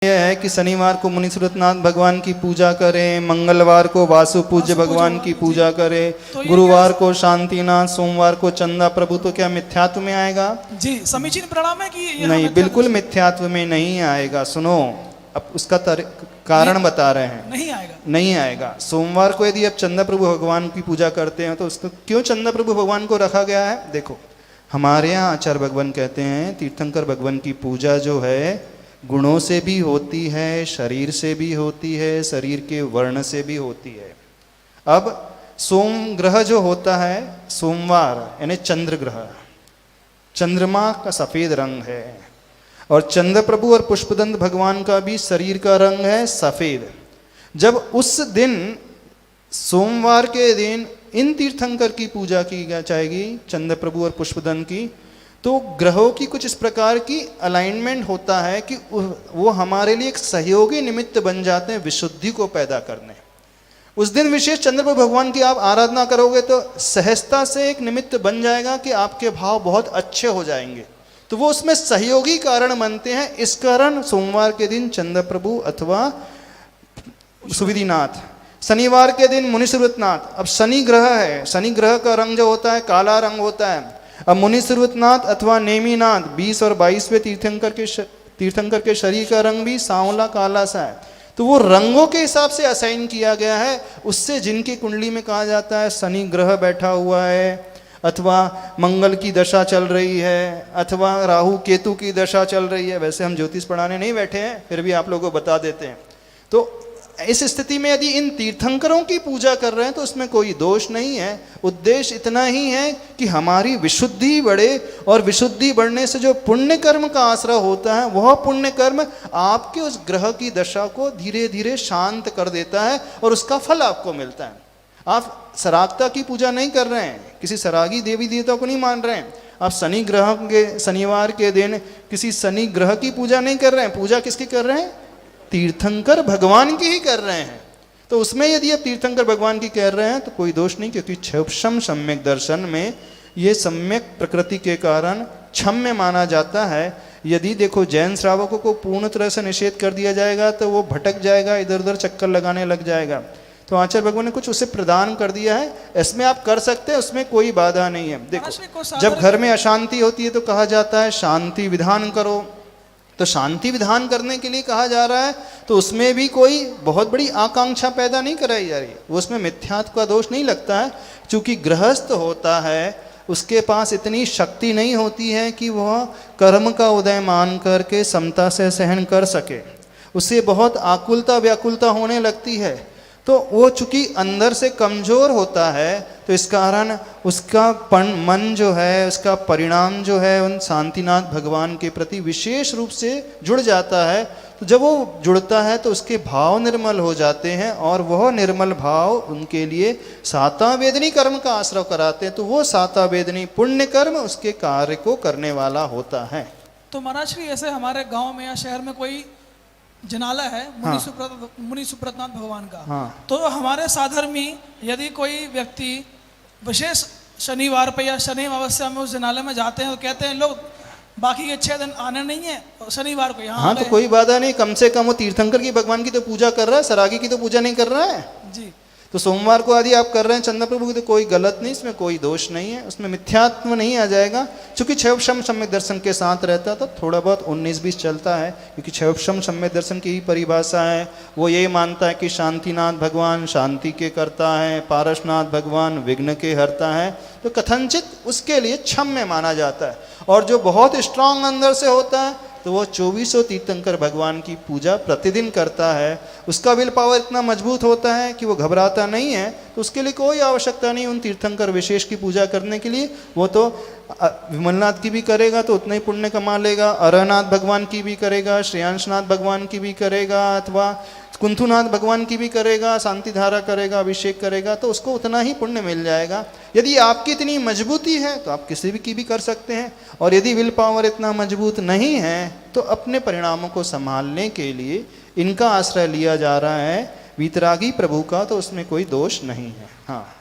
यह है कि शनिवार को मुनि सूरतनाथ भगवान की पूजा करें, मंगलवार को वासु पूज्य भगवान की पूजा करें, तो गुरुवार को शांतिनाथ, सोमवार को चंदा प्रभु। तो क्या मिथ्यात्व में आएगा? जी समीचीन परिणाम है कि यह नहीं, बिल्कुल मिथ्यात्व में नहीं आएगा। सुनो, अब उसका कारण बता रहे हैं। नहीं आएगा, नहीं आएगा। सोमवार को यदि आप चंदा प्रभु भगवान की पूजा करते हैं तो उसको क्यों चंदा प्रभु भगवान को रखा गया है? देखो, हमारे यहाँ आचार्य भगवान कहते हैं तीर्थंकर भगवान की पूजा जो है गुणों से भी होती है, शरीर से भी होती है, शरीर के वर्ण से भी होती है। अब सोम ग्रह जो होता है, सोमवार यानी चंद्र ग्रह, चंद्रमा का सफेद रंग है, और चंद्र प्रभु और पुष्पदंत भगवान का भी शरीर का रंग है सफेद। जब उस दिन सोमवार के दिन इन तीर्थंकर की पूजा की जाएगी, चंद्र प्रभु और पुष्पदंत की, तो ग्रहों की कुछ इस प्रकार की अलाइनमेंट होता है कि वो हमारे लिए एक सहयोगी निमित्त बन जाते हैं विशुद्धि को पैदा करने। उस दिन विशेष चंद्र प्रभु भगवान की आप आराधना करोगे तो सहजता से एक निमित्त बन जाएगा कि आपके भाव बहुत अच्छे हो जाएंगे, तो वो उसमें सहयोगी कारण बनते हैं। इस कारण सोमवार के दिन चंद्र प्रभु अथवा सुविधिनाथ, शनिवार के दिन मुनि सूरतनाथ। अब शनि ग्रह है, शनि ग्रह का रंग जो होता है काला रंग होता है। अब मुनि सूरतनाथ अथवा नेमिनाथ 20 और 22वें तीर्थंकर के शरीर का रंग भी सांवला काला सा है। तो वो रंगों के हिसाब से असाइन किया गया है। उससे जिनकी कुंडली में कहा जाता है शनि ग्रह बैठा हुआ है, अथवा मंगल की दशा चल रही है, अथवा राहु केतु की दशा चल रही है। वैसे हम ज्योतिष पढ़ाने नहीं बैठे हैं, फिर भी आप लोगों को बता देते हैं। तो इस स्थिति में यदि इन तीर्थंकरों की पूजा कर रहे हैं तो उसमें कोई दोष नहीं है। उद्देश्य इतना ही है कि हमारी विशुद्धि बढ़े, और विशुद्धि बढ़ने से जो पुण्य कर्म का आश्रय होता है वह पुण्य कर्म आपके उस ग्रह की दशा को धीरे धीरे शांत कर देता है और उसका फल आपको मिलता है। आप सरागता की पूजा नहीं कर रहे हैं, किसी सरागी देवी देवता को नहीं मान रहे हैं। आप शनि ग्रह के शनिवार के दिन किसी शनि ग्रह की पूजा नहीं कर रहे हैं। पूजा किसकी कर रहे हैं? तीर्थंकर भगवान की ही कर रहे हैं। तो उसमें यदि आप तीर्थंकर भगवान की कह रहे हैं तो कोई दोष नहीं, क्योंकि क्षम सम्यक दर्शन में ये सम्यक प्रकृति के कारण क्षम्य माना जाता है। यदि देखो जैन श्रावकों को पूर्ण तरह से निषेध कर दिया जाएगा तो वो भटक जाएगा, इधर उधर चक्कर लगाने लग जाएगा। तो आचार्य भगवान ने कुछ उसे प्रदान कर दिया है, इसमें आप कर सकते हैं, उसमें कोई बाधा नहीं है। देखो, जब घर में अशांति होती है तो कहा जाता है शांति विधान करो। तो शांति विधान करने के लिए कहा जा रहा है, तो उसमें भी कोई बहुत बड़ी आकांक्षा पैदा नहीं कराई जा रही है। वो उसमें मिथ्यात्व का दोष नहीं लगता है। चूंकि गृहस्थ होता है, उसके पास इतनी शक्ति नहीं होती है कि वह कर्म का उदय मान करके समता से सहन कर सके। उसे बहुत आकुलता व्याकुलता होने लगती है। तो वो चूंकि अंदर से कमजोर होता है, तो इस कारण उसका मन जो है, उसका परिणाम जो है उन शांतिनाथ भगवान के प्रति विशेष रूप से जुड़ जाता है। तो जब वो जुड़ता है तो उसके भाव निर्मल हो जाते हैं, और वह निर्मल भाव उनके लिए साता वेदनी कर्म का आश्रय कराते हैं। तो वो साता वेदनी पुण्य कर्म उसके कार्य को करने वाला होता है। तो महाराज जी, ऐसे हमारे गांव में या शहर में कोई जनाला है मुनि सुप्रतनाथ भगवान का, हाँ। तो हमारे साधर्मी यदि कोई व्यक्ति विशेष शनिवार पे या शनि अमावस्या में उस जनाले में जाते हैं तो कहते हैं लोग बाकी के 6 दिन आने नहीं है, शनिवार को यहाँ। हाँ, तो कोई बाधा नहीं। कम से कम वो तीर्थंकर की भगवान की तो पूजा कर रहा है, सरागी की तो पूजा नहीं कर रहा है जी। तो सोमवार को यदि आप कर रहे हैं चंद्र प्रभु की तो कोई गलत नहीं, इसमें कोई दोष नहीं है, उसमें मिथ्यात्व नहीं आ जाएगा। चूंकि क्षम सम्यक दर्शन के साथ रहता तो थोड़ा बहुत 19-20 चलता है, क्योंकि क्षम सम्यक दर्शन की ही परिभाषा है। वो ये मानता है कि शांतिनाथ भगवान शांति के करता है, पारसनाथ भगवान विघ्न के हरता है, तो कथनचित उसके लिए क्षम्य माना जाता है। और जो बहुत स्ट्रांग अंदर से होता है तो वो 2400 तीर्थंकर भगवान की पूजा प्रतिदिन करता है। उसका विल पावर इतना मजबूत होता है कि वो घबराता नहीं है, तो उसके लिए कोई आवश्यकता नहीं उन तीर्थंकर विशेष की पूजा करने के लिए। वो तो विमलनाथ की भी करेगा तो उतना ही पुण्य कमा लेगा, अरहनाथ भगवान की भी करेगा, श्रेयांशनाथ भगवान की भी करेगा, अथवा कुंथुनाथ भगवान की भी करेगा, शांति धारा करेगा, अभिषेक करेगा, तो उसको उतना ही पुण्य मिल जाएगा। यदि आपकी इतनी मजबूती है तो आप किसी भी की भी कर सकते हैं, और यदि विल पावर इतना मजबूत नहीं है तो अपने परिणामों को संभालने के लिए इनका आश्रय लिया जा रहा है, वीतरागी प्रभु का, तो उसमें कोई दोष नहीं है। हाँ।